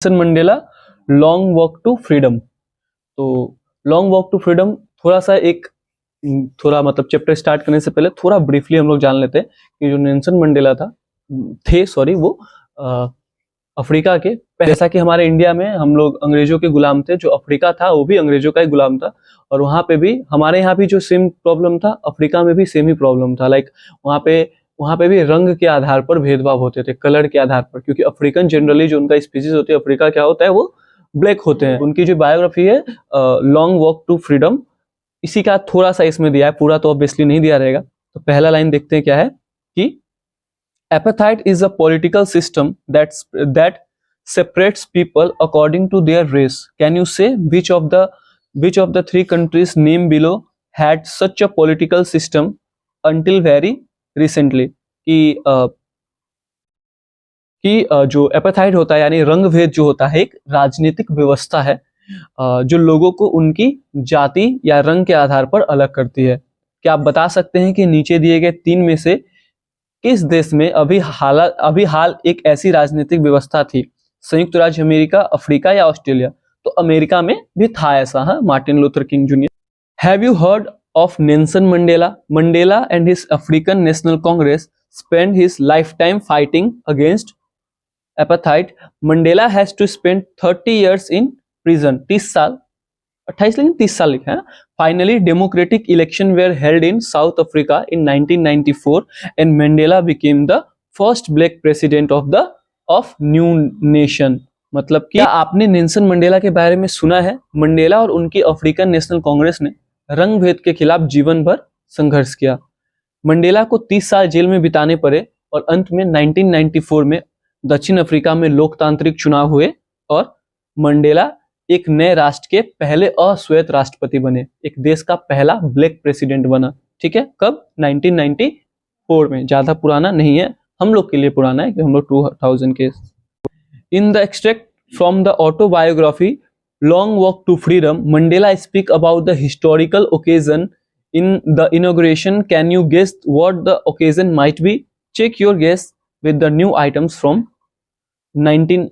Nelson Mandela long walk to freedom. तो long walk to freedom थोड़ा सा थोड़ा मतलब चैप्टर स्टार्ट करने से पहले थोड़ा ब्रीफली हम लोग जान लेते हैं कि जो नेल्सन मंडेला वो अफ्रीका के, जैसा कि हमारे इंडिया में हम लोग अंग्रेजों के गुलाम थे, जो अफ्रीका था वो भी अंग्रेजों का ही गुलाम था। और वहाँ पे भी हमारे यहाँ भी जो सेम प्रॉब्लम था, अफ्रीका में भी सेम ही प्रॉब्लम था। लाइक वहाँ पे भी रंग के आधार पर भेदभाव होते थे, कलर के आधार पर, क्योंकि अफ्रीकन जनरली जो उनका स्पीसीज होती है, अफ्रीका क्या होता है, वो ब्लैक होते हैं। उनकी जो बायोग्राफी है लॉन्ग वॉक टू फ्रीडम, इसी का थोड़ा सा इसमें दिया है, पूरा तो ऑब्वियसली नहीं दिया रहेगा। तो पहला लाइन देखते हैं क्या है कि apartheid is a political system that separates people according to their race. Can you say which of the three countries named below had such a political system until very recently? कि जो एपेथाइड होता है यानी रंग भेद जो होता है, एक राजनीतिक व्यवस्था है जो लोगों को उनकी जाति या रंग के आधार पर अलग करती है। क्या आप बता सकते हैं कि नीचे दिए गए तीन में से किस देश में अभी हाल एक ऐसी राजनीतिक व्यवस्था थी? संयुक्त राज्य अमेरिका, अफ्रीका या ऑस्ट्रेलिया? तो अमेरिका में भी था ऐसा, हाँ, Martin Luther king junior. Have you heard of Nelson Mandela? Mandela and his African national Congress spent his lifetime fighting against apartheid. Mandela has to spend 30 years in prison. 30 साल, 28 लेकिन 30 साल लिखा है ना। Finally, democratic election were held in South Africa in 1994 and Mandela became the first black president of new nation. मतलब कि क्या आपने नेल्सन मंडेला के बारे में सुना है? मंडेला और उनकी अफ्रीकन नेशनल कांग्रेस ने रंग भेद के खिलाफ जीवन भर संघर्ष किया। मंडेला को 30 साल जेल में बिताने पड़े और अंत में 1994 में दक्षिण अफ्रीका में लोकतांत्रिक चुनाव हुए और मंडेला एक नए राष्ट्र के पहले अश्वेत राष्ट्रपति बने, एक देश का पहला ब्लैक प्रेसिडेंट बना। ठीक है, कब? 1994 में। ज्यादा पुराना नहीं है, हम लोग के लिए पुराना है कि हम लोग 2000 के। In the extract from the autobiography long walk to freedom, Mandela speak about the historical occasion in the inauguration. Can you guess what the occasion might be? Check your guess with the new items from 10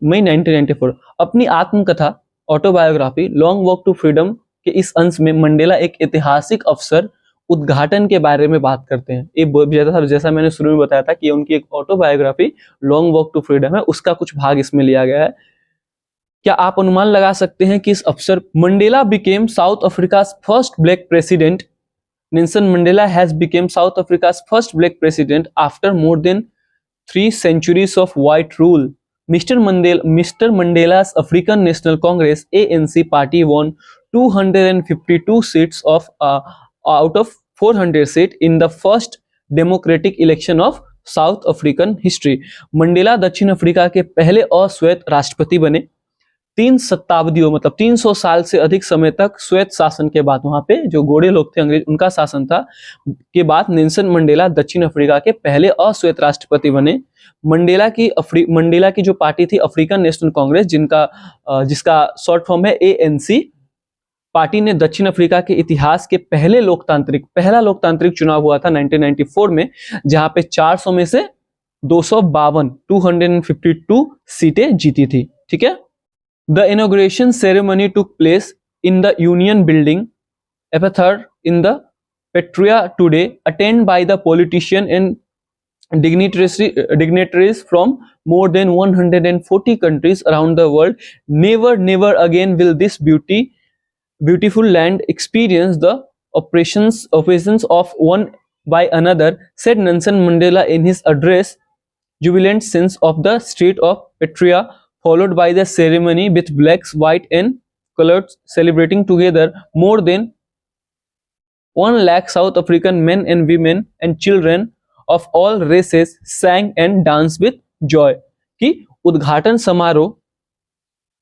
May 1994। अपनी आत्मकथा autobiography long walk to freedom के इस अंश में Mandela एक ऐतिहासिक अवसर उद्घाटन के बारे में बात करते हैं। ये जैसा मैंने शुरू में बताया था कि उनकी एक autobiography long walk to freedom है, उसका कुछ भाग इसमें लिया गया है। क्या आप अनुमान लगा सकते हैं कि इस अवसर Mandela became South Africa's first black president? Nelson Mandela has become South Africa's first black president after more than 3 centuries of white rule. Mr. Mandela's African National Congress (ANC) party won 252 seats out of 400 seats in the first democratic election of South African history. Mandela दक्षिण Africa के पहले अश्वेत राष्ट्रपति बने। 3 शताब्दियों मतलब 300 साल से अधिक समय तक श्वेत शासन के बाद, वहां पे जो गोरे लोग थे अंग्रेज, उनका शासन था, के बाद नेल्सन मंडेला दक्षिण अफ्रीका के पहले अश्वेत राष्ट्रपति बने। मंडेला की जो पार्टी थी अफ्रीकन नेशनल कांग्रेस, जिसका शॉर्ट फॉर्म है ANC, पार्टी ने दक्षिण अफ्रीका के इतिहास के पहला लोकतांत्रिक चुनाव हुआ था 1994 में, जहां पे 400 में से 252 सीटें जीती थी। ठीक है। The inauguration ceremony took place in the Union Building, Apartheid, in the Pretoria today, attended by the politicians and dignitaries from more than 140 countries around the world. Never again will this beautiful land experience the oppressions of one by another, said Nelson Mandela in his address. Jubilant scenes of the street of Pretoria followed by the ceremony with blacks, white and colors celebrating together. More than 1 lakh South African men and women and children of all races sang and danced with joy. कि उद्घाटन समारोह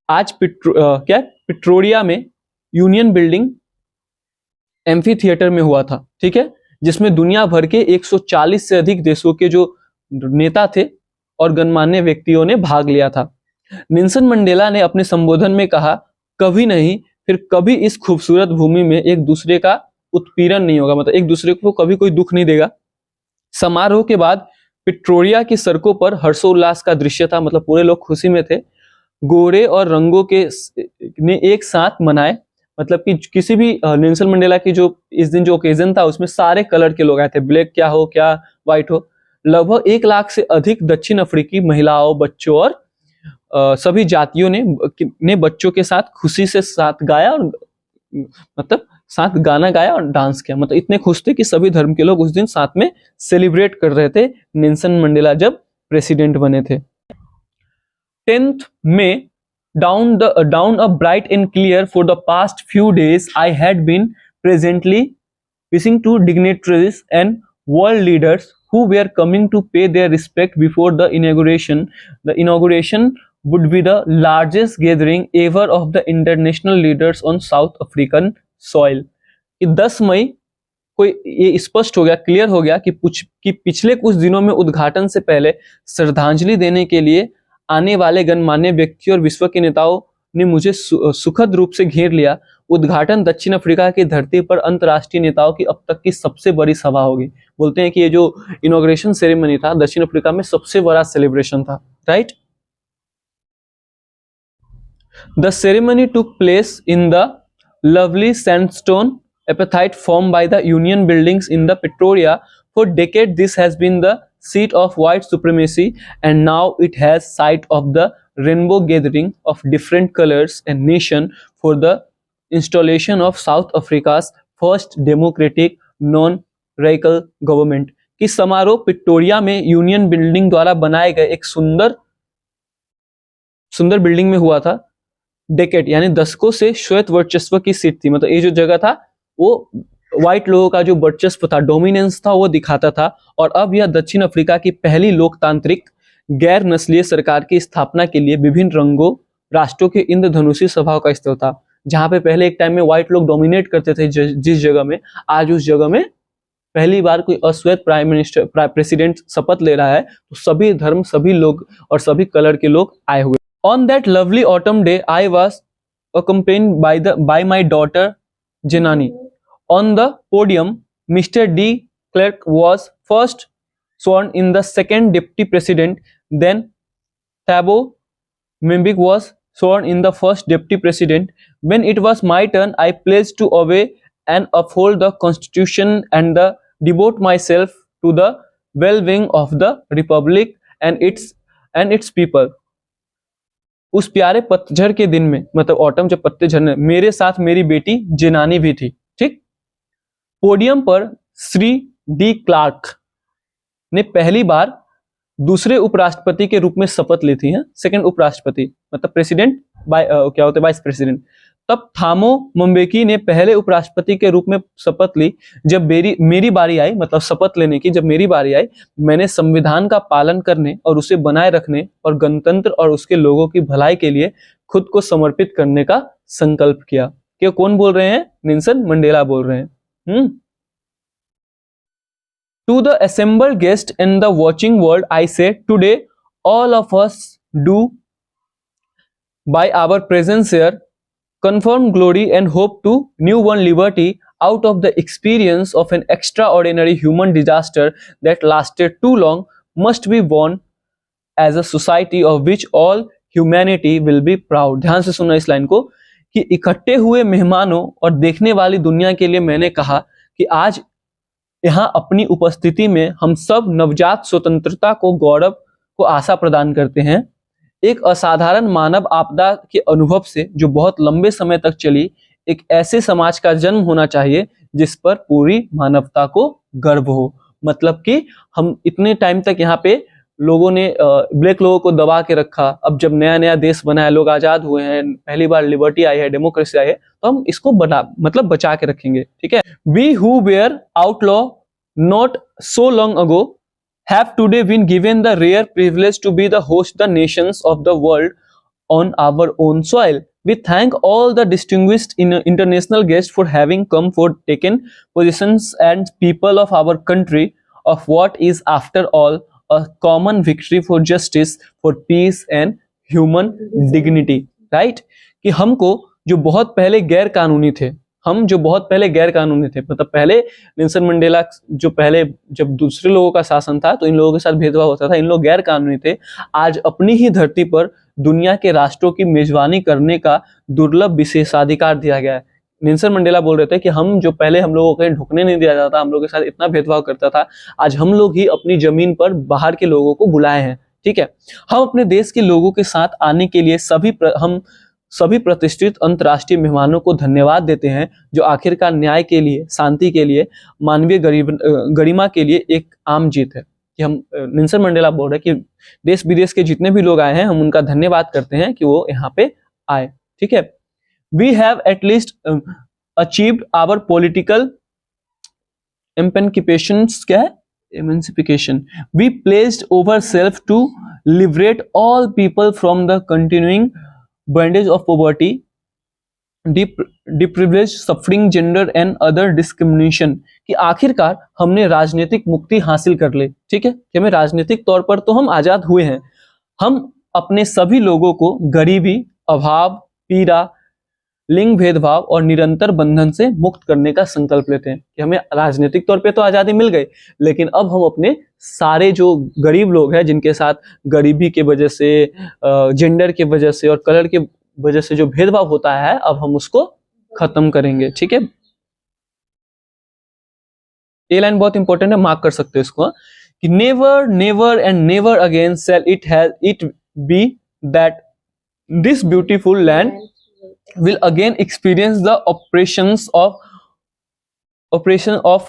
आज Pretoria में union building amphi theatre में हुआ था। ठीक है, जिसमें दुनिया भर के 140 से अधिक देशों के जो नेता थे और गणमान्य व्यक्तियों ने भाग लिया था। नेल्सन मंडेला ने अपने संबोधन में कहा, कभी नहीं फिर कभी इस खूबसूरत भूमि में एक दूसरे का उत्पीड़न नहीं होगा, मतलब एक दूसरे को कभी कोई दुख नहीं देगा। समारोह के बाद पिट्रोरिया की सड़कों पर हर्षोल्लास का दृश्य था, मतलब पूरे लोग खुशी में थे। गोरे और रंगों के ने एक साथ मनाए, मतलब कि किसी भी नेल्सन मंडेला की जो इस दिन जो ओकेजन था उसमें सारे कलर के लोग आए थे, ब्लैक क्या हो क्या व्हाइट हो। लगभग 1 लाख से अधिक दक्षिण अफ्रीकी महिलाओं, बच्चों और सभी जातियों ने बच्चों के साथ खुशी से साथ गाया और मतलब साथ गाना गाया और डांस किया। मतलब इतने खुश थे कि सभी धर्म के लोग उस दिन साथ में सेलिब्रेट कर रहे थे नेल्सन मंडेला जब प्रेसिडेंट बने थे। 10th May, down a bright and clear. For the past few days, I had been presently wishing to dignitaries and world leaders who were coming to pay their respect before the inauguration. The inauguration would be the largest gathering ever of the international leaders on South African soil. कि 10 मई को ये स्पष्ट हो गया, clear हो गया कि पिछले कुछ दिनों में उद्घाटन से पहले श्रद्धांजलि देने के लिए आने वाले गणमान्य व्यक्तियों और विश्व के नेताओं ने मुझे सुखद रूप से घेर लिया। उद्घाटन दक्षिण अफ्रीका की धरती पर अंतर्राष्ट्रीय नेताओं की अब तक की सबसे बड़ी सभा होगी। बोलते हैं कि ये जो इनॉग्रेशन सेरेमनी था दक्षिण अफ्रीका में सबसे बड़ा सेलिब्रेशन था, right. The ceremony took place in the lovely sandstone epithet formed by the Union buildings in the Pretoria. For decades, this has been the seat of white supremacy, and now it has site of the rainbow gathering of different colors and nation for the installation of South Africa's first democratic non-radical government. कि समारोह पिटोरिया में union building द्वारा बनाए गए एक सुंदर building में हुआ था। डेकेड यानी दशकों से श्वेत वर्चस्व की सीट थी, मतलब ये जो जगह था वो व्हाइट लोगों का जो वर्चस्व था, डोमिनेंस था, वो दिखाता था। और अब यह दक्षिण अफ्रीका की पहली लोकतांत्रिक गैर नस्लीय सरकार की स्थापना के लिए विभिन्न रंगों राष्ट्रों के इंद्रधनुषी सभाओं का स्थल था। जहां पे पहले एक टाइम में व्हाइट लोग डोमिनेट करते थे जिस जगह में, आज उस जगह में पहली बार कोई अश्वेत प्रेसिडेंट शपथ ले रहा है, तो सभी धर्म, सभी लोग और सभी कलर के लोग आए हुए। On that lovely autumn day I was accompanied by my daughter Jenani. On the podium, Mr. D. Klerk was first sworn in, the second deputy president. Then Thabo Mbeki was sworn in, the first deputy president. When it was my turn, I pledged to obey and uphold the constitution and devote myself to the well-being of the republic and its people. उस प्यारे पतझड़ के दिन में, मतलब autumn जब पत्ते झड़ने, मेरे साथ मेरी बेटी जेनानी भी थी, ठीक। पोडियम पर श्री डी क्लार्क ने पहली बार दूसरे उपराष्ट्रपति के रूप में शपथ ली थी, सेकंड उपराष्ट्रपति, मतलब प्रेसिडेंट क्या होते हैं, वाइस प्रेसिडेंट। तब थामो म्बेकी ने पहले उपराष्ट्रपति के रूप में शपथ ली। जब मेरी बारी आई, मतलब शपथ लेने की जब मेरी बारी आई, मैंने संविधान का पालन करने और उसे बनाए रखने और गणतंत्र और उसके लोगों की भलाई के लिए खुद को समर्पित करने का संकल्प किया। कि कौन बोल रहे हैं? नेल्सन मंडेला बोल रहे हैं। To the assembled guests and the watching world, I say, today all of us do, by our presence here, confirm glory and hope to new won liberty out of the experience of an extraordinary human disaster that lasted too long, must be born as a society of which all humanity will be proud. ध्यान से सुनना इस line को, कि इकट्ठे हुए मेहमानों और देखने वाली दुनिया के लिए मैंने कहा कि आज यहाँ अपनी उपस्थिति में हम सब नवजात स्वतंत्रता को, गौरव को आशा प्रदान करते हैं। एक असाधारण मानव आपदा के अनुभव से जो बहुत लंबे समय तक चली, एक ऐसे समाज का जन्म होना चाहिए जिस पर पूरी मानवता को गर्व हो। मतलब कि हम इतने टाइम तक यहाँ पे लोगों ने ब्लैक लोगों को दबा के रखा, अब जब नया नया देश बना है, लोग आजाद हुए हैं, पहली बार लिबर्टी आई है, डेमोक्रेसी आई है, तो हम इसको बचा के रखेंगे, ठीक है। We who were outlaw not so long ago have today been given the rare privilege to be the host the nations of the world on our own soil. We thank all the distinguished international guests for having come, for taken positions and people of our country of what is after all a common victory for justice, for peace and human dignity. Right? कि हमको जो बहुत पहले गैर कानूनी थे, हम जो बहुत पहले गैर कानूनी थे, मतलब पहले नेल्सन मंडेला जो पहले जब दूसरे लोगों का शासन था तो इन लोगों के साथ भेदभाव होता था, इन लोग गैर कानूनी थे। आज अपनी ही धरती पर दुनिया के राष्ट्रों की मेजबानी करने का दुर्लभ विशेषाधिकार दिया गया है। नेल्सन मंडेला बोल रहे थे कि हम जो पहले हम लोगों को कहीं ढुकने नहीं दिया जाता, हम लोगों के साथ इतना भेदभाव करता था, आज हम लोग ही अपनी जमीन पर बाहर के लोगों को बुलाए हैं। ठीक है, हम अपने देश के लोगों के साथ आने के लिए हम सभी प्रतिष्ठित अंतर्राष्ट्रीय मेहमानों को धन्यवाद देते हैं, जो आखिरकार न्याय के लिए, शांति के लिए, मानवीय गरिमा के लिए एक आम जीत है। कि हम नेल्सन मंडेला बोल रहे हैं कि देश विदेश के जितने भी लोग आए हैं, हम उनका धन्यवाद करते हैं कि वो यहाँ पे आए। ठीक है, we have at least achieved our political emancipations, क्या है, emancipation. We pledged ourselves to liberate all people from the continuing bondage of poverty, deprivation, suffering, gender and other discrimination. कि आखिरकार हमने राजनीतिक मुक्ति हासिल कर ली। ठीक है, कि हमें राजनीतिक तौर पर तो हम आजाद हुए हैं, हम अपने सभी लोगों को गरीबी, अभाव, पीड़ा, लिंग भेदभाव और निरंतर बंधन से मुक्त करने का संकल्प लेते हैं। कि हमें राजनीतिक तौर पे तो आजादी मिल गई, लेकिन अब हम अपने सारे जो गरीब लोग हैं, जिनके साथ गरीबी के वजह से, जेंडर के वजह से और कलर के वजह से जो भेदभाव होता है, अब हम उसको खत्म करेंगे। ठीक है, ये लाइन बहुत इंपॉर्टेंट है, मार्क कर सकते हो इसको, कि never never and never again shall it be that this beautiful land will again experience the oppression of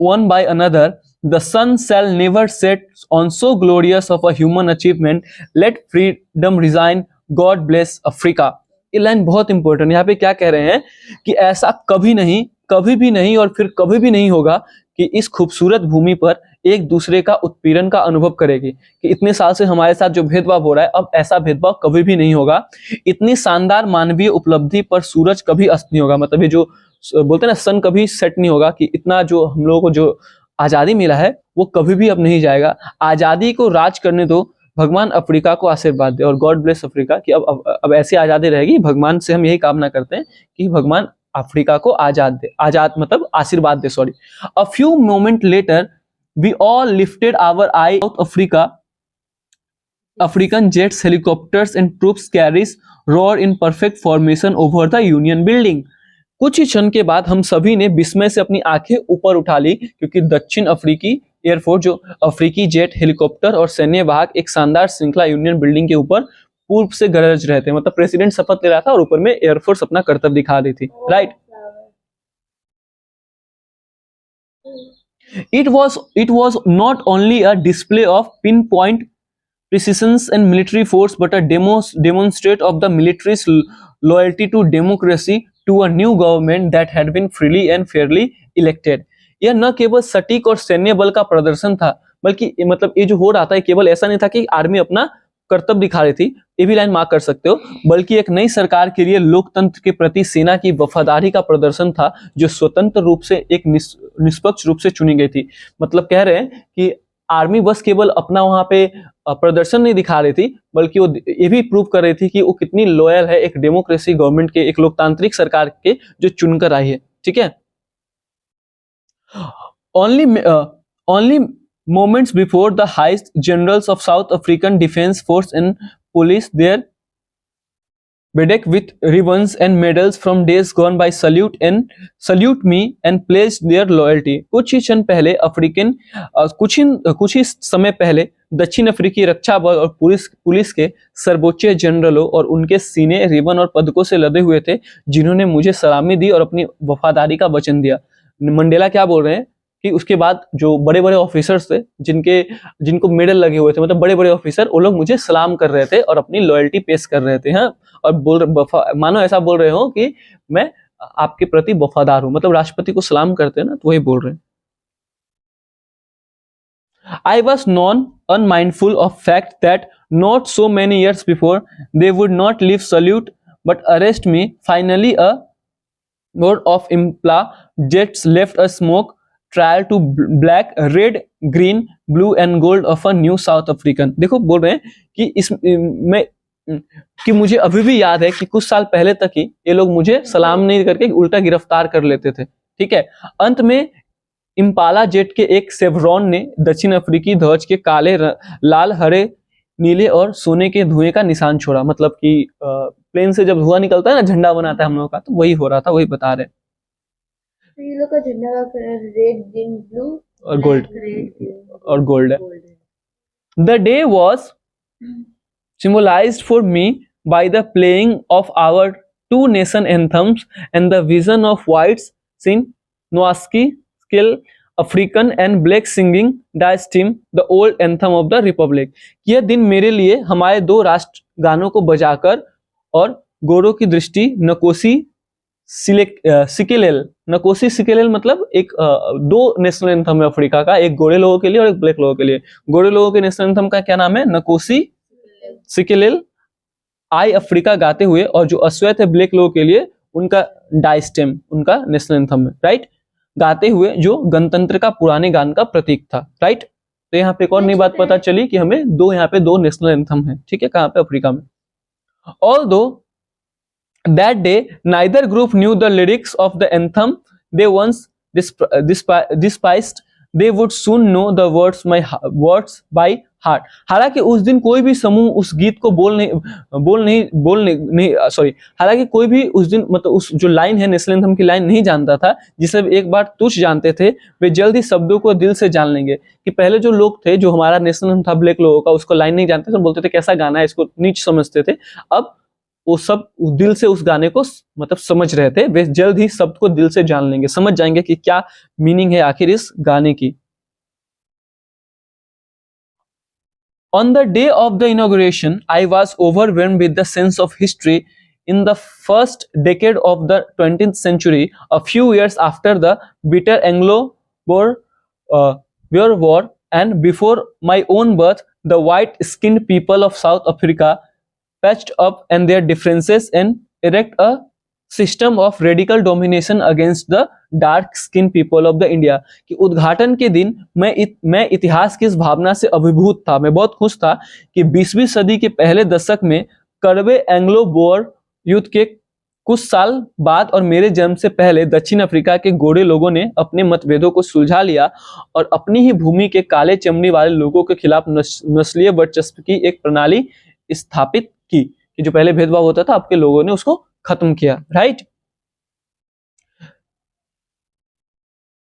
one by another. The sun shall never set on so glorious of a human achievement. Let freedom resign. God bless Africa. ये line बहुत important. यहाँ पे क्या कह रहे हैं कि ऐसा कभी नहीं, कभी भी नहीं और फिर कभी भी नहीं होगा कि इस खूबसूरत भूमि पर एक दूसरे का उत्पीड़न का अनुभव करेगी। कि इतने साल से हमारे साथ जो भेदभाव हो रहा है, अब ऐसा भेदभाव कभी भी नहीं होगा। इतनी शानदार मानवीय उपलब्धि पर सूरज कभी अस्त नहीं होगा। मतलब ये जो बोलते हैं ना, सन कभी सेट नहीं होगा। कि इतना जो हम लोगों को जो आजादी मिला है, वो कभी भी अब नहीं जाएगा। आजादी को राज करने दो, भगवान अफ्रीका को आशीर्वाद दे, और गॉड ब्लेस अफ्रीका। कि अब ऐसी आजादी रहेगी। भगवान से हम यही कामना करते हैं कि भगवान अफ्रीका को आजाद दे, आजाद मतलब आशीर्वाद दे, sorry. A few moment later we all lifted our eye South Africa. African jets, helicopters and troops carriers roar in perfect formation over the Union building. कुछ ही क्षण के बाद हम सभी ने विस्मय से अपनी आंखें ऊपर उठा ली, क्योंकि दक्षिण अफ्रीकी एयरफोर्स, जो अफ्रीकी जेट, हेलीकॉप्टर और सैन्य वाहक एक शानदार श्रृंखला यूनियन बिल्डिंग के ऊपर पूर्व से गरज रहे थे। मतलब प्रेसिडेंट शपथ ले रहा था और ऊपर में एयरफोर्स अपना कर्तव्य दिखा रही थी, right. It was not only a display of pinpoint precision and military force, but a demonstrate of the military's loyalty to democracy, to a new government that had been freely and fairly elected. यह न केवल सटीक और सैन्य बल का प्रदर्शन था, बल्कि मतलब ये जो हो रहा था, केवल ऐसा नहीं था कि आर्मी अपना कर्तव्य दिखा रही थी, ये भी लाइन मार्क कर सकते हो, बल्कि एक नई सरकार के लिए लोकतंत्र के प्रति सेना की वफादारी का प्रदर्शन था, जो स्वतंत्र रूप से एक निष्पक्ष रूप से चुनी गई थी। मतलब कह रहे हैं कि आर्मी बस केवल अपना वहां पे प्रदर्शन नहीं दिखा रही थी, बल्कि वो ये भी प्रूव कर रही थी कि वो कितनी लॉयल है एक डेमोक्रेसी गवर्नमेंट के, एक लोकतांत्रिक सरकार के जो चुनकर आई है। ठीक है, only moments before the highest generals of South African Defence Force and Police, their bedecked with ribbons and medals from days gone by, salute me and pledge their loyalty. कुछ ही क्षण पहले कुछ ही समय पहले दक्षिण अफ्रीकी रक्षा बल और पुलिस के सर्वोच्च जनरलों और उनके सीने रिबन और पदकों से लदे हुए थे, जिन्होंने मुझे सलामी दी और अपनी वफादारी का वचन दिया। मंडेला क्या बोल रहे हैं कि उसके बाद जो बड़े बड़े ऑफिसर्स थे, जिनको मेडल लगे हुए थे, मतलब बड़े बड़े ऑफिसर, वो लोग मुझे सलाम कर रहे थे और अपनी लॉयल्टी पेश कर रहे थे। हाँ, और मानो ऐसा बोल रहे हो कि मैं आपके प्रति वफादार हूं। मतलब राष्ट्रपति को सलाम करते हैं ना, तो वही बोल रहे हैं। I was unmindful of fact that not so many years before they would not leave salute but arrest me. Finally, a load of Impala jets left a smoke trail to black, red, green, blue and gold of a new South African. देखो बोल रहे हैं कि कि मुझे अभी भी याद है कि कुछ साल पहले तक ही ये लोग मुझे सलाम नहीं करके उल्टा गिरफ्तार कर लेते थे। ठीक है, अंत में इम्पाला जेट के एक सेवरॉन ने दक्षिण अफ्रीकी ध्वज के काले, लाल, हरे, नीले और सोने के धुएं का निशान छोड़ा। मतलब कि प्लेन से जब धुआं निकलता है ना, झंडा बनाता है हम लोग का, तो वही हो रहा था, वही बता रहे। तो ये लोग का झंडा का कलर रेड, ग्रीन, ब्लू और गोल्ड, और गोल्ड है। The day was symbolized for me by the playing of our two nation anthems and the vision of whites in Noaski skill African and black singing the steam the old anthem of the republic। यह दिन मेरे लिए हमारे दो राष्ट्र गानों को बजाकर और गोरों की दृष्टि नकोसी सिकेलेल, नकोसी सिकेलेल मतलब एक दो नेशनल एंथम है अफ्रीका का, एक गोरे लोगों के लिए और एक ब्लैक लोगों के लिए। गोरे लोगों के नेशनल एंथम का क्या नाम है? नकोसी सिकेलेल आई अफ्रीका गाते हुए, और जो अश्वेत है ब्लैक लोगों के लिए उनका डाइस्टेम उनका नेशनल एंथम है, राइट, गाते हुए जो गणतंत्र का पुराने गान का प्रतीक था, राइट। तो यहाँ पे एक और नई बात पता चली कि हमें दो यहाँ पे दो नेशनल एंथम है, ठीक है, कहाँ पे? अफ्रीका में। Although that day neither group knew the lyrics of the anthem they once despised, they would soon know the words by heart। हालांकि उस दिन कोई भी समूह उस गीत को हालांकि कोई भी उस दिन मतलब उस जो लाइन है नेशनल एंथम की लाइन नहीं जानता था, जिसे एक बार तुच्छ जानते थे, वे जल्द ही शब्दों को दिल से जान लेंगे। कि पहले जो लोग थे जो हमारा नेशनल एंथम था ब्लैक लोगों का, उसको लाइन नहीं जानते थे, बोलते थे कैसा गाना है, इसको नीच समझते थे। अब वो सब दिल से उस गाने को मतलब समझ रहे थे, वे जल्द ही शब्द को दिल से जान लेंगे, समझ जाएंगे कि क्या मीनिंग है आखिर इस गाने की। On the day of the inauguration, I was overwhelmed with the sense of history in the first decade of the 20th century, a few years after the bitter Anglo-Boer War, and before my own birth, the white-skinned people of South Africa patched up and their differences and erect a system of radical domination against the dark skinned people of the India। कि उद्घाटन के दिन मैं इतिहास की इस भावना से अभिभूत था, मैं बहुत खुश था कि 20वीं सदी के पहले दशक में कड़वे एंग्लो बोअर युद्ध के कुछ साल बाद और मेरे जन्म से पहले दक्षिण अफ्रीका के गोरे लोगों ने अपने मतभेदों को सुलझा लिया और अपनी ही भूमि के काले चमड़ी वाले लोगों के खिलाफ नस्लीय वर्चस्व की एक प्रणाली स्थापित की। कि जो पहले भेदभाव होता था, आपके लोगों ने उसको खत्म किया, right.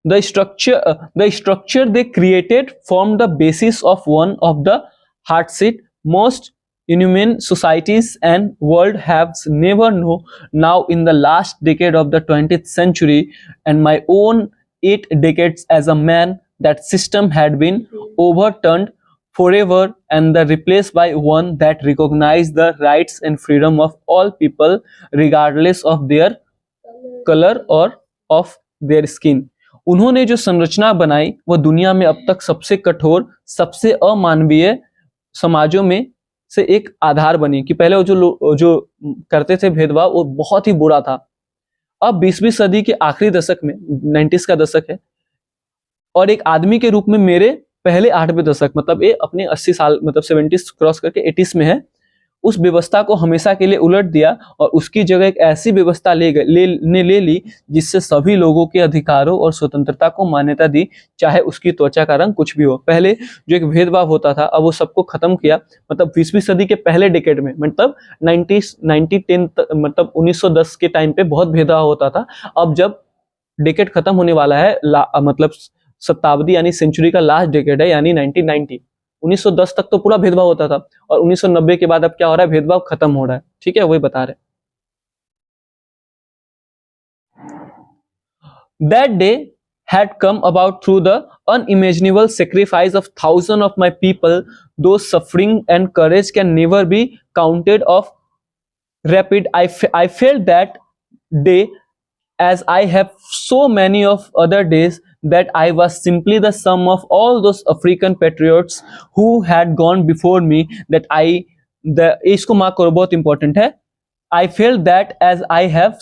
The structure they created formed the basis of one of the hardest, most inhumane societies and world has never known. Now in the last decade of the 20th century and my own 8 decades as a man, that system had been overturned forever and replaced by one that recognized the rights and freedom of all people regardless of their color or of their skin। उन्होंने जो संरचना बनाई वह दुनिया में अब तक सबसे कठोर, सबसे अमानवीय समाजों में से एक आधार बनी। कि पहले वो जो करते थे भेदभाव, वो बहुत ही बुरा था। अब 20वीं सदी के आखिरी दशक में, 90s का दशक है, और एक आदमी के रूप में मेरे पहले 8वें दशक, मतलब ये अपने 80 साल मतलब 70s क्रॉस करके 80s में है, उस व्यवस्था को हमेशा के लिए उलट दिया और उसकी जगह एक ऐसी व्यवस्था ले ली जिससे सभी लोगों के अधिकारों और स्वतंत्रता को मान्यता दी, चाहे उसकी त्वचा का रंग कुछ भी हो। पहले जो एक भेदभाव होता था, अब वो सबको खत्म किया। मतलब 20वीं सदी के पहले डिकेड में, मतलब 1910 के टाइम पे बहुत भेदभाव होता था। अब जब डिकेड खत्म होने वाला है, मतलब शताब्दी यानी सेंचुरी का लास्ट डिकेड है, यानी 1990, 1910 तक तो पूरा भेदभाव होता था और 1990 के बाद अब क्या हो रहा है? भेदभाव खत्म हो रहा है, ठीक है, वही बता रहे। That day had come about through the unimaginable sacrifice of thousands of my people, those suffering and courage can never be counted of rapid। I felt that day as I have so many of other days, that I was simply the sum of all those African patriots who had gone before me, that इसको mark करो, बहुत important है। I felt that as I have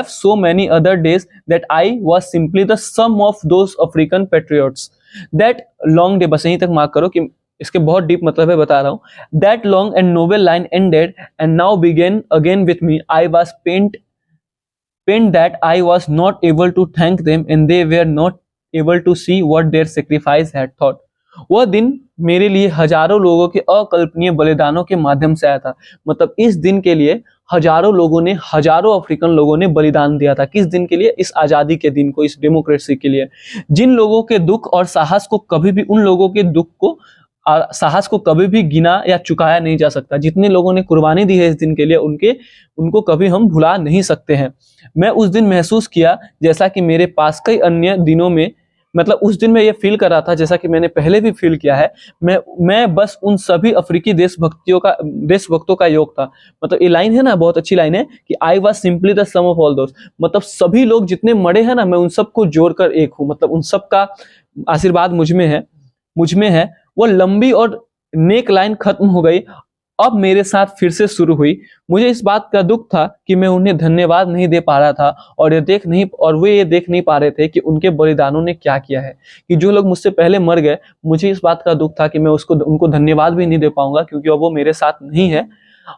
so many other days, that I was simply the sum of those African patriots that long day। बस यहीं तक mark करो कि इसके बहुत डीप मतलब है, बता रहा हूँ। That long and noble line ended and now begin again with me. I was pained that I was not able to thank them and they were not able to see what their sacrifice had thought। वह दिन मेरे लिए हजारों लोगों के अकल्पनीय बलिदानों के माध्यम से आया था। मतलब इस दिन के लिए हजारों लोगों ने, हजारों अफ्रीकन लोगों ने बलिदान दिया था। किस दिन के लिए? इस आज़ादी के दिन को, इस डेमोक्रेसी के लिए। जिन लोगों के दुख और साहस को कभी भी, उन लोगों के दुख को, साहस को कभी भी गिना या चुकाया नहीं जा सकता। जितने लोगों ने कुर्बानी दी है इस दिन के लिए, उनको कभी हम भुला नहीं सकते हैं। मैं उस दिन महसूस किया जैसा कि मेरे पास कई अन्य दिनों में, मतलब उस दिन मैं ये फील कर रहा था जैसा कि मैंने पहले भी फील किया है। मैं बस उन सभी अफ्रीकी देशभक्तों का योग था। मतलब ये लाइन है ना, बहुत अच्छी लाइन है कि I was simply the sum of all दोस्त। मतलब सभी लोग जितने मरे हैं ना, मैं उन सबको जोड़कर एक हूँ। मतलब उन सब का आशीर्वाद मुझ में है। वो लंबी और नेक लाइन खत्म हो गई, अब मेरे साथ फिर से शुरू हुई। मुझे इस बात का दुख था कि मैं उन्हें धन्यवाद नहीं दे पा रहा था और वे ये देख नहीं पा रहे थे कि उनके बलिदानों ने क्या किया है। कि जो लोग मुझसे पहले मर गए, मुझे इस बात का दुख था कि मैं उनको धन्यवाद भी नहीं दे पाऊंगा क्योंकि अब वो मेरे साथ नहीं है।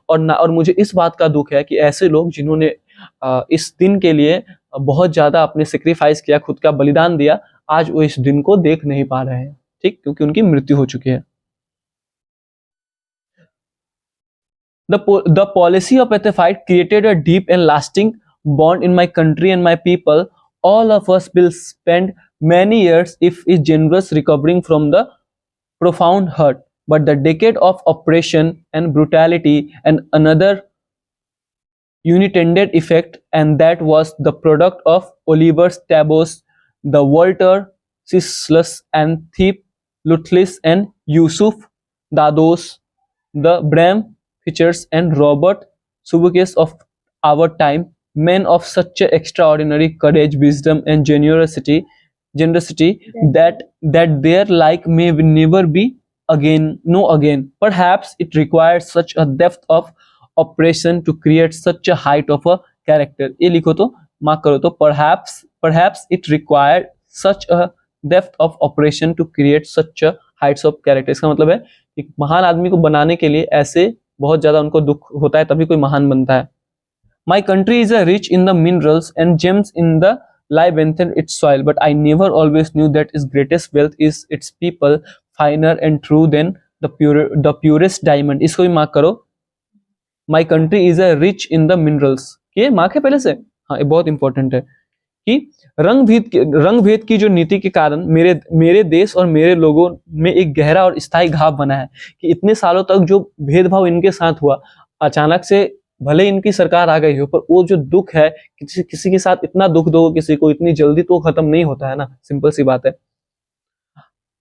और मुझे इस बात का दुख है कि ऐसे लोग जिन्होंने इस दिन के लिए बहुत ज्यादा अपने सेक्रीफाइस किया, खुद का बलिदान दिया, आज वो इस दिन को देख नहीं पा रहे हैं। ठीक, क्योंकि उनकी मृत्यु हो चुकी है। The policy of apartheid created a deep and lasting bond in my country and my people. All of us will spend many years, if is generous, recovering from the profound hurt. But the decade of oppression and brutality and another unintended effect, and that was the product of Oliver Tabos, the Walter Sisslus and Thiep Lutlis and Yusuf Dados, the Bram Fitchers and Robert Subukies of our time, men of such extraordinary courage, wisdom, and generosity that their like may never be again. Perhaps it required such a depth of oppression to create such a height of a character। ये लिखो तो, mark करो तो, perhaps it required such a depth of oppression to create such a heights of character। इसका मतलब है एक महान आदमी को बनाने के लिए ऐसे बहुत ज्यादा उनको दुख होता है, तभी कोई महान बनता है। My country is a rich in the minerals and gems in the labyrinth in its soil, but I never always knew that its greatest wealth is its people, finer and true than the purest diamond। इसको भी mark करो। My country is a rich in the minerals, ये mark है पहले से। हाँ, ये बहुत इंपॉर्टेंट है कि रंग भेद की जो नीति के कारण मेरे देश और मेरे लोगों में एक गहरा और स्थायी घाव बना है। कि इतने सालों तक जो भेदभाव इनके साथ हुआ, अचानक से भले इनकी सरकार आ गई हो, पर वो जो दुख है, किसी के साथ इतना दुख दो किसी को इतनी जल्दी, तो खत्म नहीं होता है ना। सिंपल सी बात है।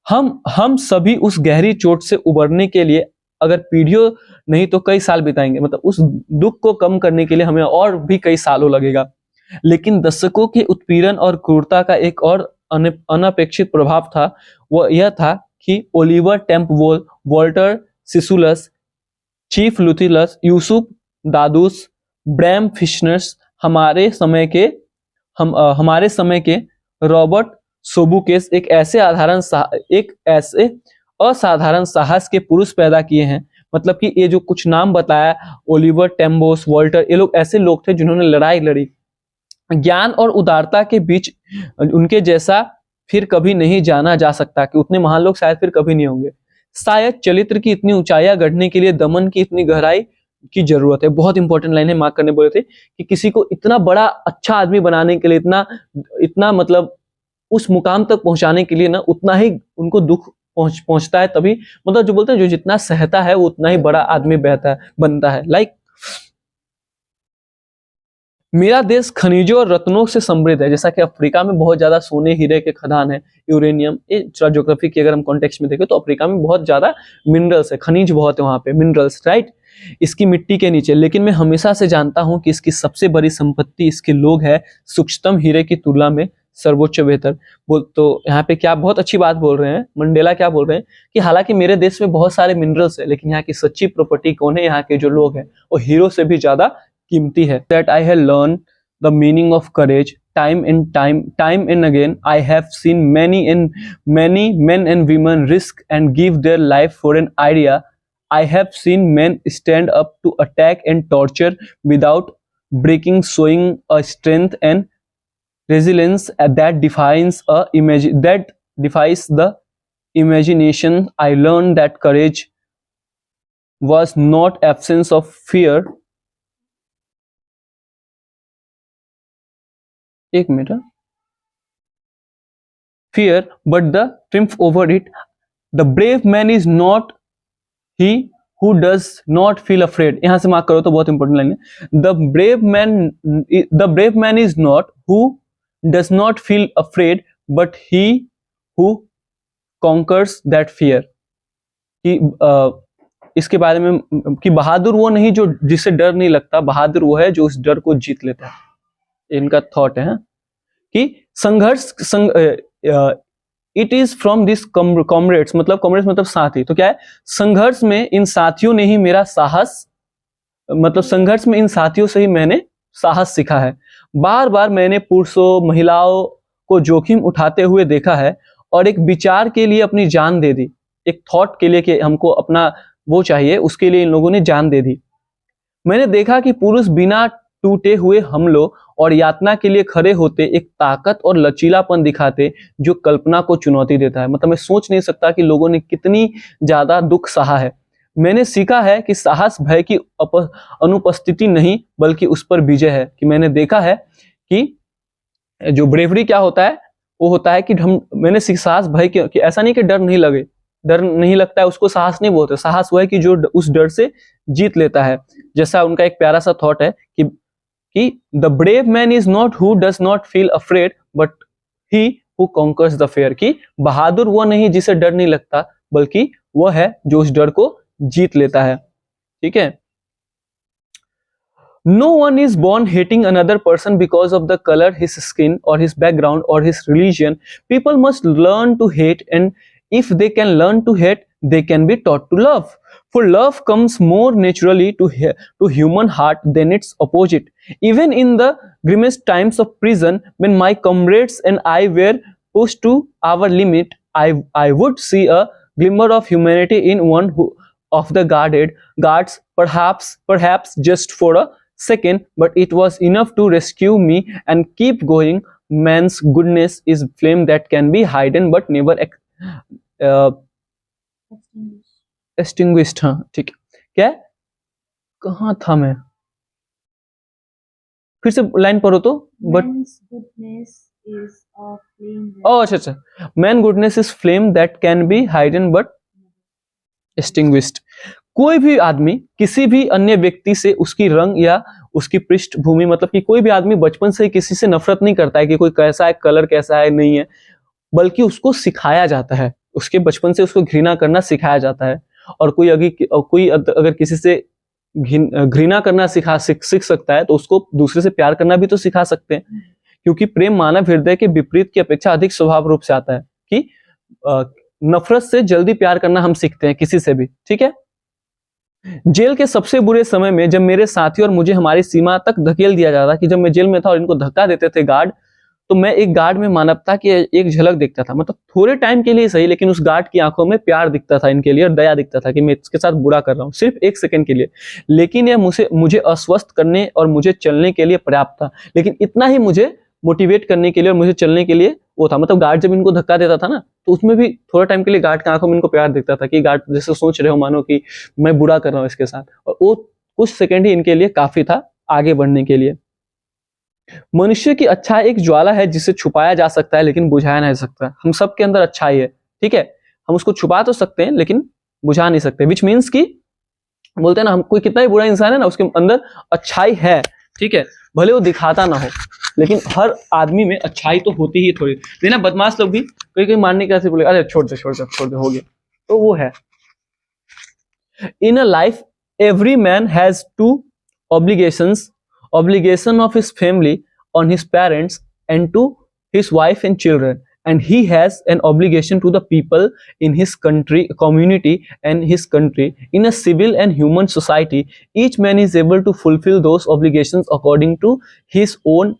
हम सभी उस गहरी चोट से उबरने के लिए अगर पीढ़ियों नहीं तो कई साल बिताएंगे। मतलब उस दुख को कम करने के लिए हमें और भी कई सालों लगेगा। लेकिन दशकों के उत्पीड़न और क्रूरता का एक और अनपेक्षित प्रभाव था। वह यह था कि ओलिवर टेम्पवोल, Walter Sisulus, Chief Luthulis, Yusuf Dadoos, Bram Fischers, हमारे समय के रॉबर्ट सोबुकेस एक ऐसे असाधारण साहस के पुरुष पैदा किए हैं। मतलब कि ये जो कुछ नाम बताया, ओलिवर टेम्बोस, वॉल्टर, ये लोग ऐसे लोग थे जिन्होंने लड़ाई लड़ी। ज्ञान और उदारता के बीच उनके जैसा फिर कभी नहीं जाना जा सकता, कि उतने महान लोग शायद फिर कभी नहीं होंगे। शायद चरित्र की इतनी ऊंचाइयां गढ़ने के लिए दमन की इतनी गहराई की जरूरत है। बहुत इंपॉर्टेंट लाइन है, मार्क करने बोले थे कि किसी को इतना बड़ा अच्छा आदमी बनाने के लिए, इतना मतलब उस मुकाम तक पहुंचाने के लिए ना, उतना ही उनको दुख पहुंचता है। तभी मतलब जो बोलते हैं, जो जितना सहता है वो उतना ही बड़ा आदमी बनता है। लाइक मेरा देश खनिजों और रत्नों से समृद्ध है। जैसा कि अफ्रीका में बहुत ज्यादा सोने हीरे के खदान है, यूरेनियम, ये ज्योग्राफी की अगर हम कॉन्टेक्स्ट में देखें तो अफ्रीका में बहुत ज्यादा मिनरल्स है, खनिज बहुत है वहां पे, मिनरल्स, राइट, इसकी मिट्टी के नीचे। लेकिन मैं हमेशा से जानता हूं कि इसकी सबसे बड़ी संपत्ति इसके लोग है, सूक्ष्मतम हीरे की तुलना में सर्वोच्च बेहतर। तो यहाँ पे क्या बहुत अच्छी बात बोल रहे हैं मंडेला, क्या बोल रहे हैं कि हालांकि मेरे देश में बहुत सारे मिनरल्स है, लेकिन यहाँ की सच्ची प्रॉपर्टी कौन है? यहाँ के जो लोग हैं, वो हीरो से भी ज्यादा कीमती है। That I have learn the meaning of courage. Time and again, I have seen many men and women risk and give their life for an idea. I have seen men stand up to attack and torture without breaking, showing a strength and resilience that defies the imagination. I learned that courage was not absence of fear. एक minute fear, but the triumph over it. The brave man is not he who does not feel afraid. यहां से mark करो तो बहुत important line है. The brave man is not who does not feel afraid, but he who conquers that fear. कि इसके बारे में कि बहादुर वो नहीं जो जिसे डर नहीं लगता, बहादुर वो है जो उस डर को जीत लेता है. इनका थॉट है कि संघर्ष it is from this comrades, मतलब कॉमरेड्स मतलब साथी. तो क्या है, संघर्ष में इन साथियों ने ही मेरा साहस, मतलब संघर्ष में इन साथियों से ही मैंने साहस सीखा है. बार बार मैंने पुरुषों महिलाओं को जोखिम उठाते हुए देखा है और एक विचार के लिए अपनी जान दे दी. एक थॉट के लिए कि हमको अपना वो चाहिए, उसके लिए इन लोगों ने जान दे दी. मैंने देखा कि पुरुष बिना टूटे हुए हमलों और यातना के लिए खड़े होते एक ताकत और लचीलापन दिखाते जो कल्पना को चुनौती देता है. मतलब मैं सोच नहीं सकता कि लोगों ने कितनी ज्यादा दुख सहा है. मैंने सीखा है कि साहस भय की अनुपस्थिति नहीं बल्कि उस पर विजय है. कि मैंने देखा है कि जो ब्रेवरी क्या होता है, वो होता है कि मैंने साहस भय कि ऐसा नहीं कि डर नहीं लगे, डर नहीं लगता है उसको साहस नहीं बोलते. साहस वो है कि जो उस डर से जीत लेता है. जैसा उनका एक प्यारा सा थॉट है कि the brave man is not who does not feel afraid but he who conquers the fair. कि बहादुर वो नहीं जिसे डर नहीं लगता, बल्कि वो है जो उस डर को जीत लेता है. ठीक है. No one is born hating another person because of the color his skin or his background or his religion. People must learn to hate, and if they can learn to hate, they can be taught to love. For love comes more naturally to human heart than its opposite. Even in the grimmest times of prison, when my comrades and I were pushed to our limit, I would see a glimmer of humanity in one of the guards, perhaps just for a second, but it was enough to rescue me and keep going. Man's goodness is flame that can be hidden but never extinguished. हाँ ठीक है. क्या है, कहाँ था मैं, फिर से लाइन पढ़ो तो. बट अच्छा, man goodness is flame that can be hidden but extinguished. कोई भी आदमी किसी भी अन्य व्यक्ति से उसकी रंग या उसकी पृष्ठभूमि, मतलब कि कोई भी आदमी बचपन से किसी से नफरत नहीं करता है कि कोई कैसा है, कलर कैसा है, नहीं है, बल्कि उसको सिखाया जाता है. उसके बचपन से उसको घृणा करना सिखाया जाता है. और कोई अगर किसी से घृणा करना सीख सकता है तो उसको दूसरे से प्यार करना भी तो सिखा सकते हैं. क्योंकि प्रेम मानव हृदय के विपरीत की अपेक्षा अधिक स्वभाव रूप से आता है. कि नफरत से जल्दी प्यार करना हम सीखते हैं किसी से भी. ठीक है. जेल के सबसे बुरे समय में जब मेरे साथी और मुझे हमारी सीमा तक धकेल दिया जाता, कि जब मैं जेल में था और इनको धक्का देते थे गार्ड, तो मैं एक गार्ड में मानवता की एक झलक देखता था. मतलब थोड़े टाइम के लिए सही, लेकिन उस गार्ड की आंखों में प्यार दिखता था इनके लिए और दया दिखता था कि मैं इसके साथ बुरा कर रहा हूँ, सिर्फ एक सेकंड के लिए. लेकिन यह मुझे अस्वस्थ करने और मुझे चलने के लिए पर्याप्त था. लेकिन इतना ही मुझे मोटिवेट करने के लिए और मुझे चलने के लिए वो था. मतलब गार्ड जब इनको धक्का देता था ना, तो उसमें भी थोड़ा टाइम के लिए गार्ड की आंखों में इनको प्यार दिखता था कि गार्ड जैसे सोच रहे हो मानो कि मैं बुरा कर रहा हूँ इसके साथ. और वो कुछ सेकंड ही इनके लिए काफी था आगे बढ़ने के लिए. मनुष्य की अच्छाई एक ज्वाला है जिसे छुपाया जा सकता है लेकिन बुझाया नहीं सकता. हम सबके अंदर अच्छाई है. ठीक है. हम उसको छुपा तो सकते हैं लेकिन बुझा नहीं सकते. विच मीन्स कि बोलते हैं ना, हम कोई कितना ही बुरा इंसान है ना, उसके अंदर अच्छाई है. ठीक है. भले वो दिखाता ना हो, लेकिन हर आदमी में अच्छाई तो होती ही थोड़ी. लेकिन बदमाश लोग भी कोई मारने के ऐसे बोले अरे छोड़ दे हो गया, तो वो है. In a life every man has two obligation of his family on his parents and to his wife and children, and he has an obligation to the people in his country, community and his country. In a civil and human society, each man is able to fulfill those obligations according to his own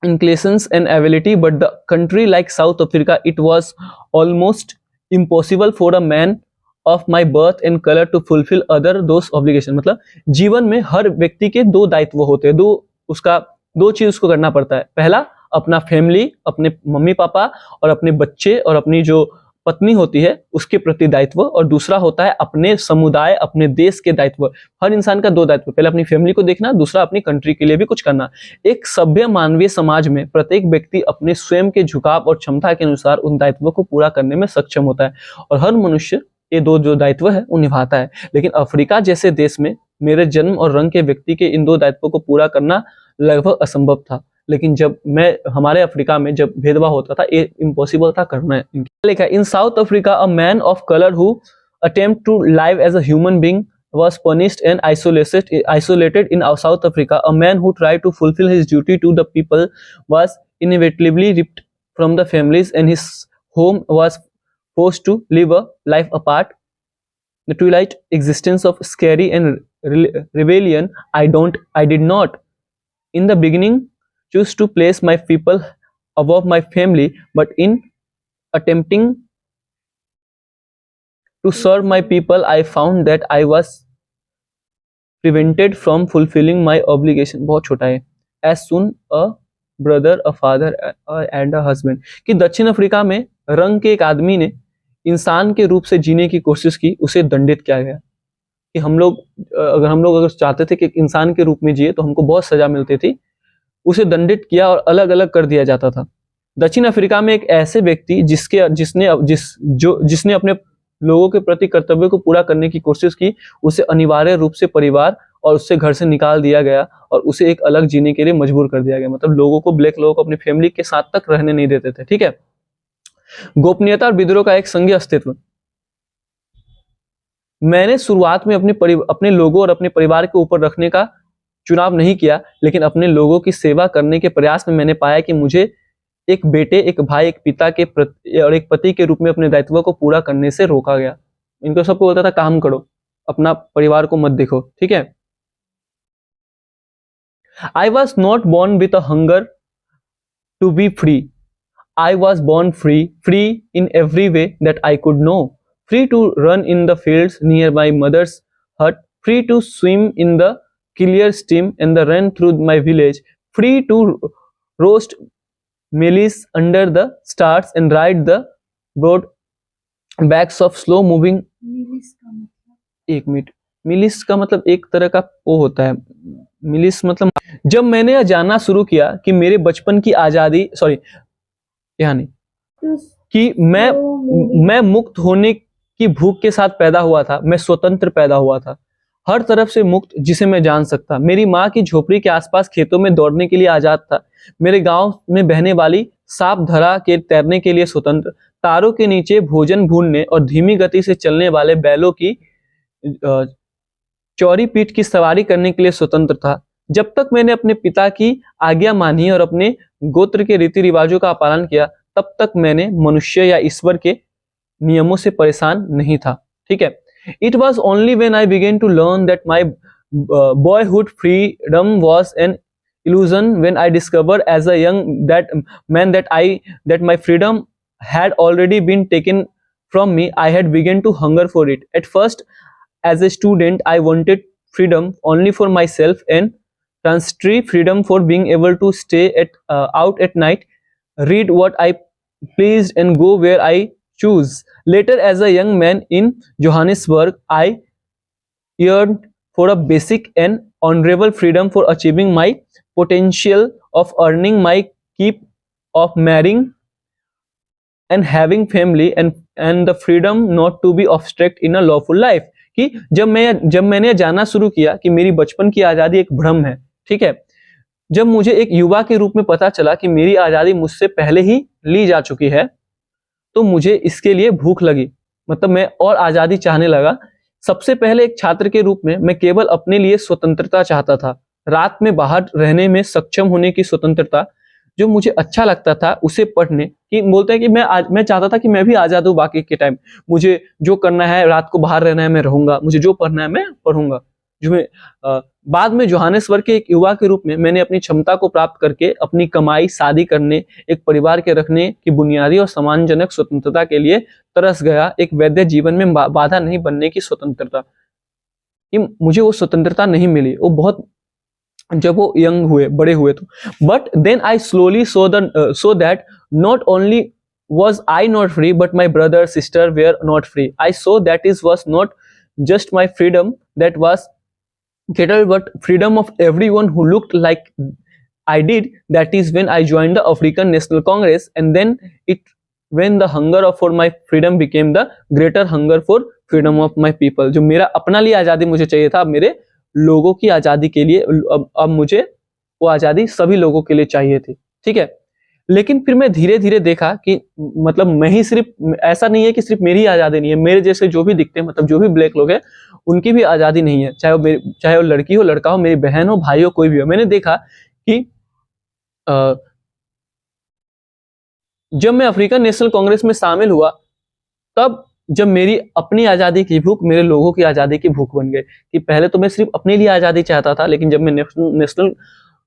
inclinations and ability. But the country like South Africa, it was almost impossible for a man of my birth and color to fulfill other those obligations. मतलब जीवन में हर व्यक्ति के दो दायित्व होते हैं, दो चीज उसको करना पड़ता है। पहला अपना फैमिली, अपने मम्मी पापा और अपने बच्चे और अपनी जो पत्नी होती है उसके प्रति दायित्व, और दूसरा होता है अपने समुदाय, अपने देश के दायित्व। हर इंसान का दो दायित्व, पहले अपनी फैमिली को देखना, दूसरा अपनी कंट्री के लिए भी कुछ करना। एक सभ्य मानवीय समाज में प्रत्येक व्यक्ति अपने स्वयं के झुकाव और क्षमता के अनुसार उन दायित्वों को पूरा करने में सक्षम होता है, और हर मनुष्य ये दो जो दायित्व है वो निभाता है। लेकिन अफ्रीका जैसे देश में मेरे जन्म और रंग के व्यक्ति के इन दो दायित्वों को पूरा करना लगभग असंभव था। लेकिन जब हमारे अफ्रीका में जब भेदभाव होता था, ये इम्पॉसिबल था करना। लिखा in South Africa a man of colour who attempt to live as a human being was punished and isolated in South Africa. A man who tried to fulfill his duty to the people was inevitably ripped from the families, and his home was forced to live a life apart. The twilight existence of scary and rebellion. I did not in the beginning choose to place my people above my family, but in attempting to serve my people, I found that I was prevented from fulfilling my obligation. बहुत छोटा है। As soon a brother, a father and a husband. कि दक्षिण Africa में रंग के एक आदमी ने इंसान के रूप से जीने की कोशिश की, उसे दंडित किया गया। कि हम लोग अगर चाहते थे कि इंसान के रूप में जिए तो हमको बहुत सजा मिलती थी, उसे दंडित किया और अलग अलग कर दिया जाता था। दक्षिण अफ्रीका में एक ऐसे व्यक्ति जिसने अपने लोगों के प्रति कर्तव्य को पूरा करने की कोशिश की, उसे अनिवार्य रूप से परिवार और उससे घर से निकाल दिया गया और उसे एक अलग जीने के लिए मजबूर कर दिया गया। मतलब लोगों को, ब्लैक लोगों को अपनी फैमिली के साथ तक रहने नहीं देते थे। ठीक है। गोपनीयता और विद्रोह का एक संघीय अस्तित्व। मैंने शुरुआत में अपने लोगों और अपने परिवार के ऊपर रखने का चुनाव नहीं किया, लेकिन अपने लोगों की सेवा करने के प्रयास में मैंने पाया कि मुझे एक बेटे, एक भाई, एक पिता के प्रति और एक पति के रूप में अपने दायित्वों को पूरा करने से रोका गया। इनको सबको बोलता था काम करो, अपना परिवार को मत देखो। ठीक है। I was not born with a hunger to be free. I was born free in every way that I could know. Free to run in the fields near my mother's hut, free to swim in the clear stream and the run through my village, free to roast mealies under the stars and ride the broad backs of slow moving. एक minute, मिलिस का मतलब एक तरह का वो होता है। मिलिस मतलब जब मैंने यह जानना शुरू किया कि मेरे बचपन की आजादी, यानी कि मैं मुक्त होने की भूख के साथ पैदा हुआ था, मैं स्वतंत्र पैदा हुआ था, हर तरफ से मुक्त, जिसे मैं जान सकता। मेरी माँ की झोपड़ी के आसपास खेतों में दौड़ने के लिए आजाद था, मेरे गांव में बहने वाली साफ धरा के तैरने के लिए स्वतंत्र, तारों के नीचे भोजन भूनने और धीमी गति से चलने वाले बैलों की चौड़ी पीठ की सवारी करने के लिए स्वतंत्र था। जब तक मैंने अपने पिता की आज्ञा मानी और अपने गोत्र के रीति रिवाजों का पालन किया, तब तक मैंने मनुष्य या ईश्वर के नियमों से परेशान नहीं था। ठीक है। It was only when I began to learn that my boyhood freedom was an illusion, when I discovered as a young that my freedom had already been taken from me, I had begun to hunger for it. At first, as a student, I wanted freedom only for myself and transitory freedom for being able to stay out at night, read what I pleased and go where I choose. Later, as a young man in Johannesburg, I yearned for a basic and honorable freedom for achieving my potential, of earning my keep, of marrying and having family, and the freedom not to be obstruct in a lawful life. कि जब मैंने जानना शुरू किया कि मेरी बचपन की आज़ादी एक भ्रम है। ठीक है। जब मुझे एक युवा के रूप में पता चला कि मेरी आज़ादी मुझसे पहले ही ली जा चुकी है, तो मुझे इसके लिए भूख लगी, मतलब मैं और आज़ादी चाहने लगा। सबसे पहले एक छात्र के रूप में मैं केवल अपने लिए स्वतंत्रता चाहता था, रात में बाहर रहने में सक्षम होने की स्वतंत्रता, जो मुझे अच्छा लगता था उसे पढ़ने कि बोलते हैं कि मैं चाहता था कि मैं भी आजाद हूँ बाकी के टाइम, मुझे जो करना है, रात को बाहर रहना है मैं रहूंगा, मुझे जो पढ़ना है मैं पढ़ूंगा। जो मैं बाद में जोहानिसबर्ग के एक युवा के रूप में मैंने अपनी क्षमता को प्राप्त करके अपनी कमाई, शादी करने, एक परिवार के रखने की बुनियादी और सम्मानजनक स्वतंत्रता के लिए तरस गया। एक वैध जीवन में बाधा नहीं बनने की स्वतंत्रता, कि मुझे वो स्वतंत्रता नहीं मिली, वो बहुत जब वो यंग हुए, बड़े हुए तो। But then I slowly saw that not only was I not free, but my brother, sister were not free. I saw that it was not just my freedom that was kettled, but freedom of everyone who looked like I did. That is when I joined the African National Congress, and then when the hunger for my freedom became the greater hunger for freedom of my people. जो मेरा अपना लिए आज़ादी मुझे चाहिए था, अब मेरे लोगों की आज़ादी के लिए अब मुझे वो आज़ादी सभी लोगों के लिए चाहिए थी। ठीक है, लेकिन फिर मैं धीरे धीरे देखा कि मतलब मैं ही सिर्फ, ऐसा नहीं है कि सिर्फ मेरी आज़ादी नहीं है, मेरे जैसे जो भी दिखते हैं, मतलब जो भी ब्लैक लोग हैं उनकी भी आज़ादी नहीं है, चाहे वो लड़की हो, लड़का हो, मेरी बहन हो, भाई हो, कोई भी हो। मैंने देखा कि जब मैं अफ्रीकन नेशनल कांग्रेस में शामिल हुआ, तब जब मेरी अपनी आज़ादी की भूख मेरे लोगों की आज़ादी की भूख बन गई। कि पहले तो मैं सिर्फ अपने लिए आज़ादी चाहता था, लेकिन जब मैं नेशनल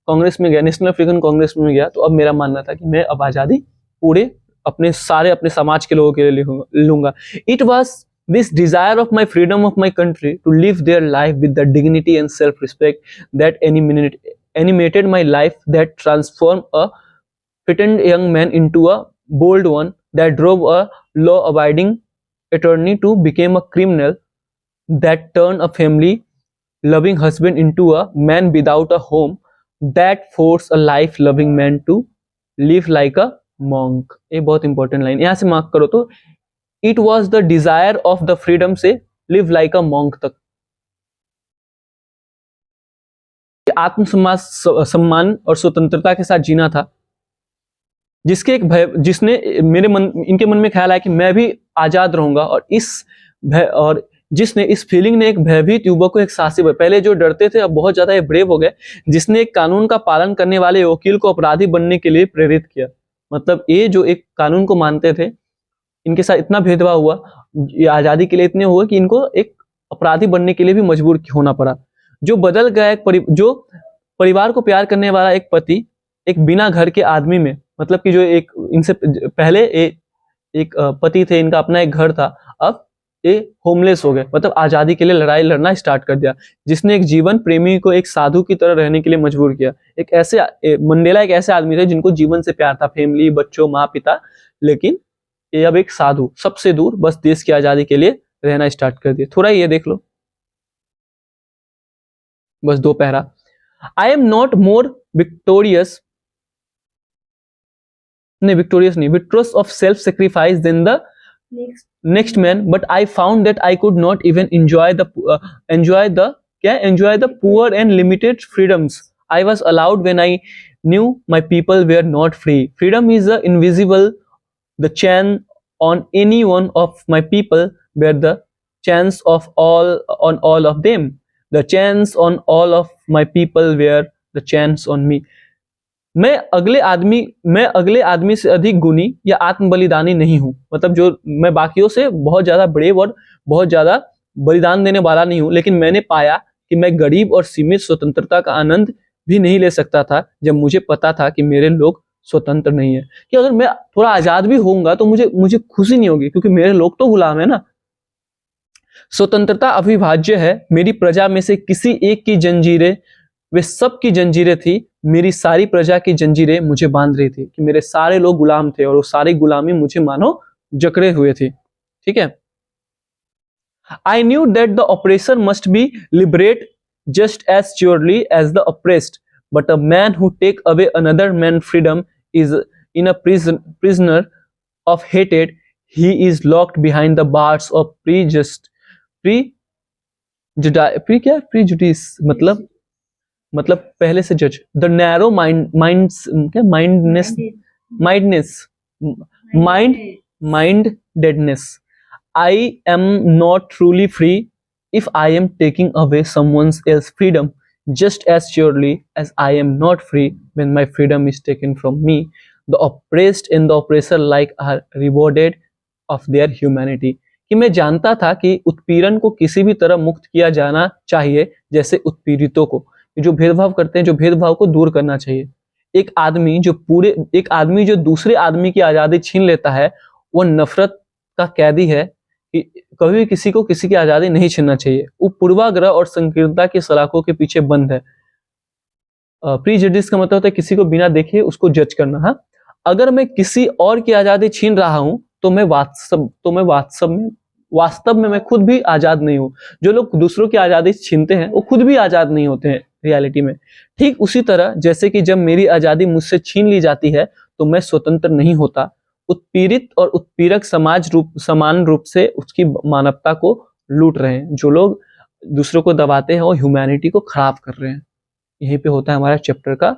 कांग्रेस में गया, नेशनल अफ्रीकन कांग्रेस में गया, तो अब मेरा मानना था कि मैं अब आज़ादी पूरे अपने समाज के लोगों के लिए लूंगा। It was this desire of my freedom of my country to live their life with the dignity and self respect that animated my life, that transformed a frightened young man into a bold one, that drove a law-abiding attorney to become a criminal, that turned a family-loving husband into a man without a home, that forced a life-loving man to live like a monk. ये बहुत important line, यहाँ से mark करो तो, it was the desire of the freedom से live like a monk तक। आत्मसम्मान और स्वतंत्रता के साथ जीना था, जिसके एक भय, जिसने इनके मन में ख्याल आया कि मैं भी आजाद रहूंगा, और जिसने इस फीलिंग ने एक भयभीत युवक को एक साहसी, पहले जो डरते थे अब बहुत ज्यादा ये ब्रेव हो गए, जिसने एक कानून का पालन करने वाले वकील को अपराधी बनने के लिए प्रेरित किया। मतलब ये जो एक कानून को मानते थे, इनके साथ इतना भेदभाव हुआ, ये आजादी के लिए इतने हुए कि इनको एक अपराधी बनने के लिए भी मजबूर होना पड़ा। जो बदल गया जो परिवार को प्यार करने वाला एक पति एक बिना घर के आदमी में, मतलब कि जो एक इनसे पहले एक पति थे, इनका अपना एक घर था, अब ये होमलेस हो गए, मतलब आजादी के लिए लड़ाई लड़ना स्टार्ट कर दिया, जिसने एक जीवन प्रेमी को एक साधु की तरह रहने के लिए मजबूर किया। मंडेला एक ऐसे आदमी थे जिनको जीवन से प्यार था, फैमिली, बच्चों, माँ पिता, लेकिन ये अब एक साधु, सबसे दूर, बस देश की आजादी के लिए रहना स्टार्ट कर दिया। थोड़ा ये देख लो, बस 2 para. I am not more victorious नहीं, victorious of self-sacrifice than the next man, but I found that I could not even enjoy the poor and limited freedoms I was allowed when I knew my people were not free. Freedom is invisible. The chain on any one of my people were the chains on all of them. The chains on all of my people were the chains on me. मैं अगले आदमी से अधिक गुणी या आत्म बलिदानी नहीं हूं, मतलब जो मैं बाकियों से बहुत ज्यादा ब्रेव और बहुत ज्यादा बलिदान देने वाला नहीं हूं, लेकिन मैंने पाया कि मैं गरीब और सीमित स्वतंत्रता का आनंद भी नहीं ले सकता था जब मुझे पता था कि मेरे लोग स्वतंत्र नहीं है। कि अगर मैं थोड़ा आजाद भी होऊंगा तो मुझे खुशी नहीं होगी, क्योंकि मेरे लोग तो गुलाम है ना। स्वतंत्रता अविभाज्य है। मेरी प्रजा में से किसी एक की जंजीरें वे सब की जंजीरें थी, मेरी सारी प्रजा की जंजीरें मुझे बांध रही थी। कि मेरे सारे लोग गुलाम थे और वो सारी गुलामी मुझे मानो जकड़े हुए थे। ठीक है, I knew that the oppressor must be liberated just as surely as the oppressed, but a man who take away another man's freedom is in a prisoner of hatred. He is locked behind the bars of prejudice, मतलब पहले से जज, the narrow mindedness. I am not truly free if I am taking away someone else's freedom. just as surely as I am not free when my freedom is taken from me, the oppressed and the oppressor like are rewarded of their humanity। कि मैं जानता था कि उत्पीड़न को किसी भी तरह मुक्त किया जाना चाहिए, जैसे उत्पीड़ितों को, जो भेदभाव करते हैं, जो भेदभाव को दूर करना चाहिए। एक आदमी जो दूसरे आदमी की आजादी छीन लेता है, वो नफरत का कैदी है। कि कभी भी किसी को किसी की आजादी नहीं छीनना चाहिए। वो पूर्वाग्रह और संकीर्णता की सलाखों के पीछे बंद है। प्रीजुडिस का मतलब होता है किसी को बिना देखे उसको जज करना। हाँ, अगर मैं किसी और की आजादी छीन रहा हूं तो मैं वास्तव में मैं खुद भी आजाद नहीं हूं। जो लोग दूसरों की आजादी छीनते हैं वो खुद भी आजाद नहीं होते हैं रियलिटी में। ठीक उसी तरह जैसे कि जब मेरी आजादी मुझसे छीन ली जाती है तो मैं स्वतंत्र नहीं होता। उत्पीड़ित और उत्पीड़क समान रूप से उसकी मानवता को लूट रहे हैं। जो लोग दूसरों को दबाते हैं वो ह्यूमैनिटी को खराब कर रहे हैं। यहीं पे होता है हमारा चैप्टर का